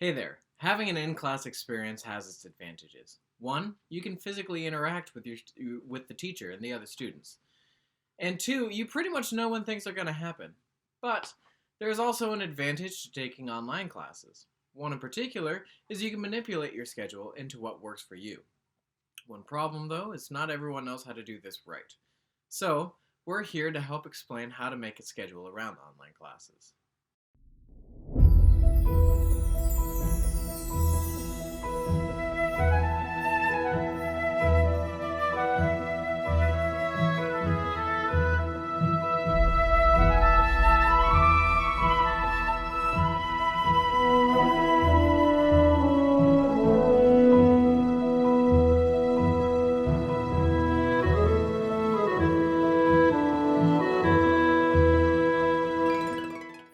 Hey there. Having an in-class experience has its advantages. One, you can physically interact with the teacher and the other students. And two, you pretty much know when things are going to happen. But there's also an advantage to taking online classes. One in particular is you can manipulate your schedule into what works for you. One problem though is not everyone knows how to do this right. So, we're here to help explain how to make a schedule around online classes.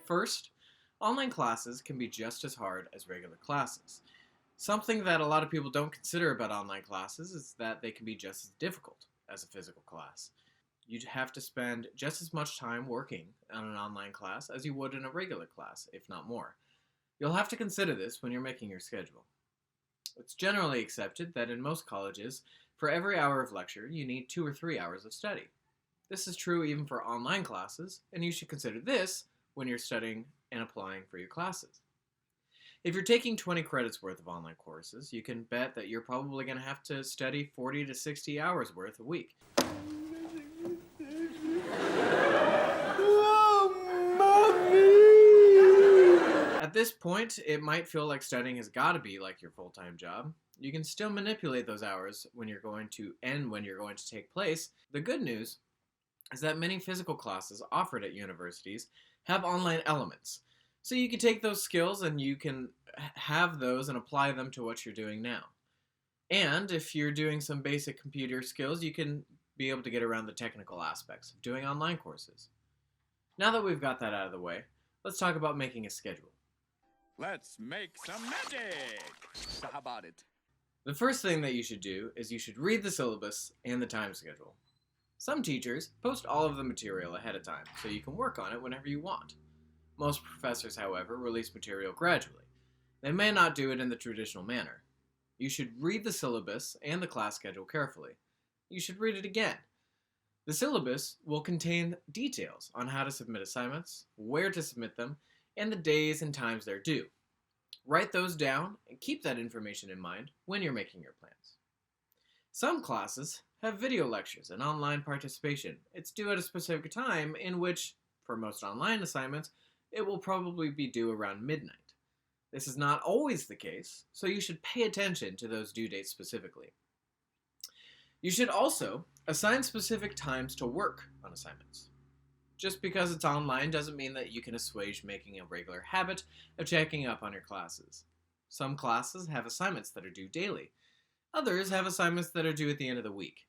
First, online classes can be just as hard as regular classes. Something that a lot of people don't consider about online classes is that they can be just as difficult as a physical class. You'd have to spend just as much time working on an online class as you would in a regular class, if not more. You'll have to consider this when you're making your schedule. It's generally accepted that in most colleges, for every hour of lecture, you need 2 or 3 hours of study. This is true even for online classes, and you should consider this when you're studying and applying for your classes. If you're taking 20 credits worth of online courses, you can bet that you're probably going to have to study 40 to 60 hours worth a week. At this point, it might feel like studying has got to be like your full-time job. You can still manipulate those hours when you're going to end when you're going to take place. The good news is that many physical classes offered at universities have online elements. So you can take those skills and you can have those and apply them to what you're doing now. And if you're doing some basic computer skills, you can be able to get around the technical aspects of doing online courses. Now that we've got that out of the way, let's talk about making a schedule. Let's make some magic! So how about it? The first thing that you should do is you should read the syllabus and the time schedule. Some teachers post all of the material ahead of time, so you can work on it whenever you want. Most professors, however, release material gradually. They may not do it in the traditional manner. You should read the syllabus and the class schedule carefully. You should read it again. The syllabus will contain details on how to submit assignments, where to submit them, and the days and times they're due. Write those down and keep that information in mind when you're making your plans. Some classes have video lectures and online participation. It's due at a specific time in which, for most online assignments, it will probably be due around midnight. This is not always the case, so you should pay attention to those due dates specifically. You should also assign specific times to work on assignments. Just because it's online doesn't mean that you can assuage making a regular habit of checking up on your classes. Some classes have assignments that are due daily. Others have assignments that are due at the end of the week.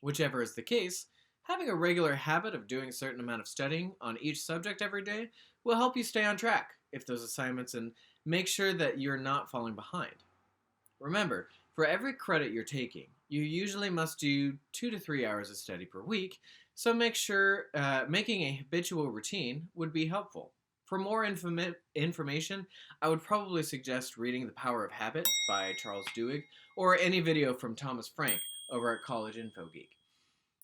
Whichever is the case, having a regular habit of doing a certain amount of studying on each subject every day will help you stay on track if those assignments and make sure that you're not falling behind. Remember, for every credit you're taking, you usually must do 2 to 3 hours of study per week, so make sure making a habitual routine would be helpful. For more information, I would probably suggest reading The Power of Habit by Robert Duhig or any video from Thomas Frank over at College Info Geek.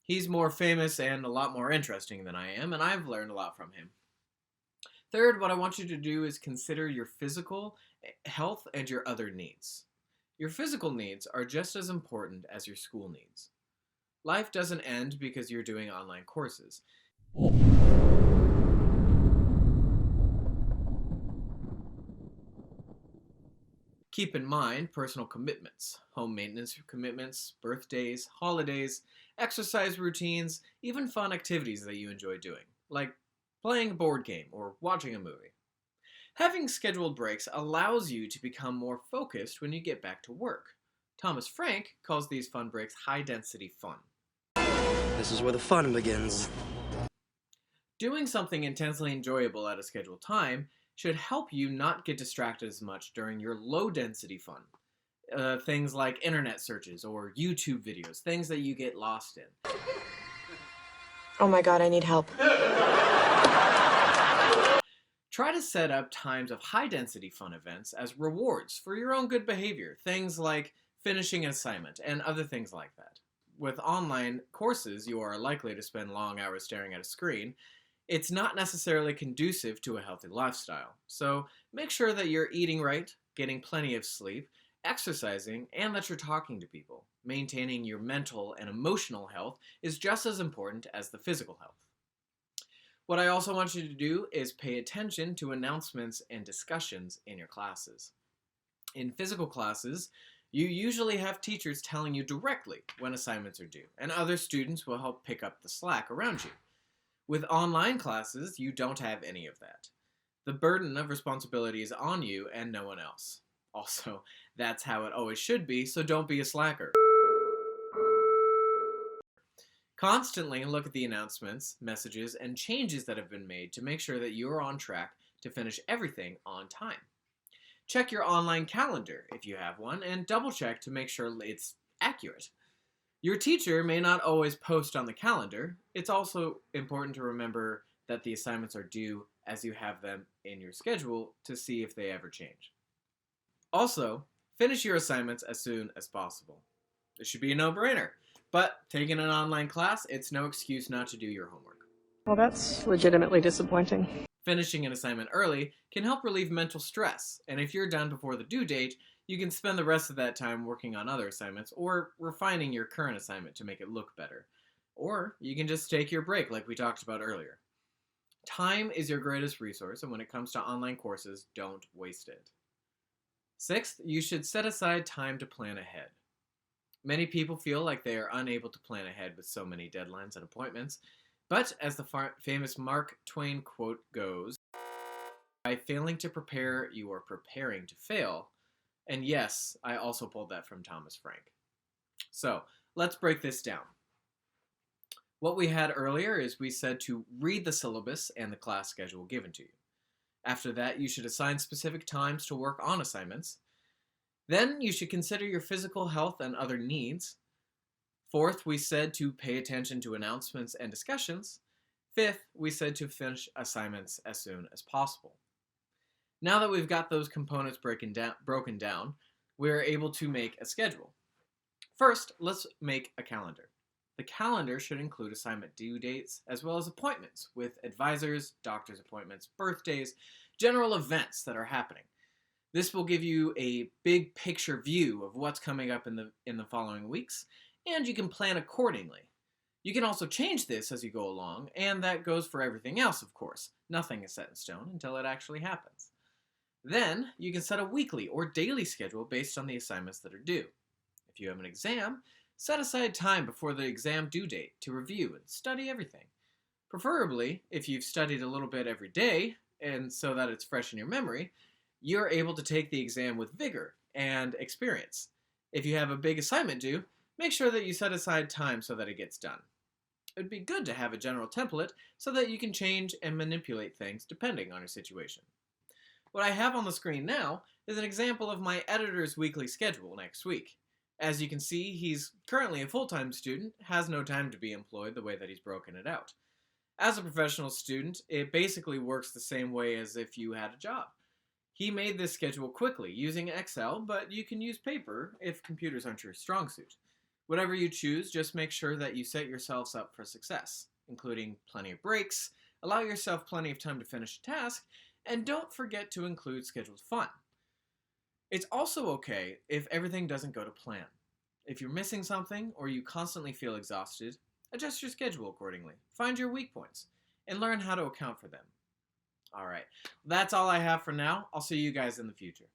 He's more famous and a lot more interesting than I am, and I've learned a lot from him. Third, what I want you to do is consider your physical health and your other needs. Your physical needs are just as important as your school needs. Life doesn't end because you're doing online courses. Keep in mind personal commitments, home maintenance commitments, birthdays, holidays, exercise routines, even fun activities that you enjoy doing, like playing a board game or watching a movie. Having scheduled breaks allows you to become more focused when you get back to work. Thomas Frank calls these fun breaks high-density fun. This is where the fun begins. Doing something intensely enjoyable at a scheduled time should help you not get distracted as much during your low-density fun. Things like internet searches or YouTube videos, things that you get lost in. Oh my God, I need help. Try to set up times of high-density fun events as rewards for your own good behavior, things like finishing an assignment and other things like that. With online courses, you are likely to spend long hours staring at a screen. It's not necessarily conducive to a healthy lifestyle, so make sure that you're eating right, getting plenty of sleep, exercising, and that you're talking to people. Maintaining your mental and emotional health is just as important as the physical health. What I also want you to do is pay attention to announcements and discussions in your classes. In physical classes, you usually have teachers telling you directly when assignments are due, and other students will help pick up the slack around you. With online classes, you don't have any of that. The burden of responsibility is on you and no one else. Also, that's how it always should be, so don't be a slacker. Constantly look at the announcements, messages, and changes that have been made to make sure that you are on track to finish everything on time. Check your online calendar if you have one, and double check to make sure it's accurate. Your teacher may not always post on the calendar. It's also important to remember that the assignments are due as you have them in your schedule to see if they ever change. Also, finish your assignments as soon as possible. It should be a no-brainer, but taking an online class, it's no excuse not to do your homework. Well, that's legitimately disappointing. Finishing an assignment early can help relieve mental stress, and if you're done before the due date, you can spend the rest of that time working on other assignments or refining your current assignment to make it look better. Or you can just take your break like we talked about earlier. Time is your greatest resource, and when it comes to online courses, don't waste it. Sixth, you should set aside time to plan ahead. Many people feel like they are unable to plan ahead with so many deadlines and appointments, but as the famous Mark Twain quote goes, by failing to prepare, you are preparing to fail. And yes, I also pulled that from Thomas Frank. So, let's break this down. What we had earlier is we said to read the syllabus and the class schedule given to you. After that, you should assign specific times to work on assignments. Then you should consider your physical health and other needs. Fourth, we said to pay attention to announcements and discussions. Fifth, we said to finish assignments as soon as possible. Now that we've got those components broken down, we're able to make a schedule. First, let's make a calendar. The calendar should include assignment due dates, as well as appointments with advisors, doctor's appointments, birthdays, general events that are happening. This will give you a big picture view of what's coming up in the following weeks, and you can plan accordingly. You can also change this as you go along, and that goes for everything else, of course. Nothing is set in stone until it actually happens. Then, you can set a weekly or daily schedule based on the assignments that are due. If you have an exam, set aside time before the exam due date to review and study everything. Preferably, if you've studied a little bit every day, and so that it's fresh in your memory, you're able to take the exam with vigor and experience. If you have a big assignment due, make sure that you set aside time so that it gets done. It would be good to have a general template so that you can change and manipulate things depending on your situation. What I have on the screen now is an example of my editor's weekly schedule next week. As you can see, he's currently a full-time student, has no time to be employed the way that he's broken it out. As a professional student, it basically works the same way as if you had a job. He made this schedule quickly using Excel, but you can use paper if computers aren't your strong suit. Whatever you choose, just make sure that you set yourselves up for success, including plenty of breaks, allow yourself plenty of time to finish a task, and don't forget to include scheduled fun. It's also okay if everything doesn't go to plan. If you're missing something or you constantly feel exhausted, adjust your schedule accordingly. Find your weak points and learn how to account for them. Alright, that's all I have for now. I'll see you guys in the future.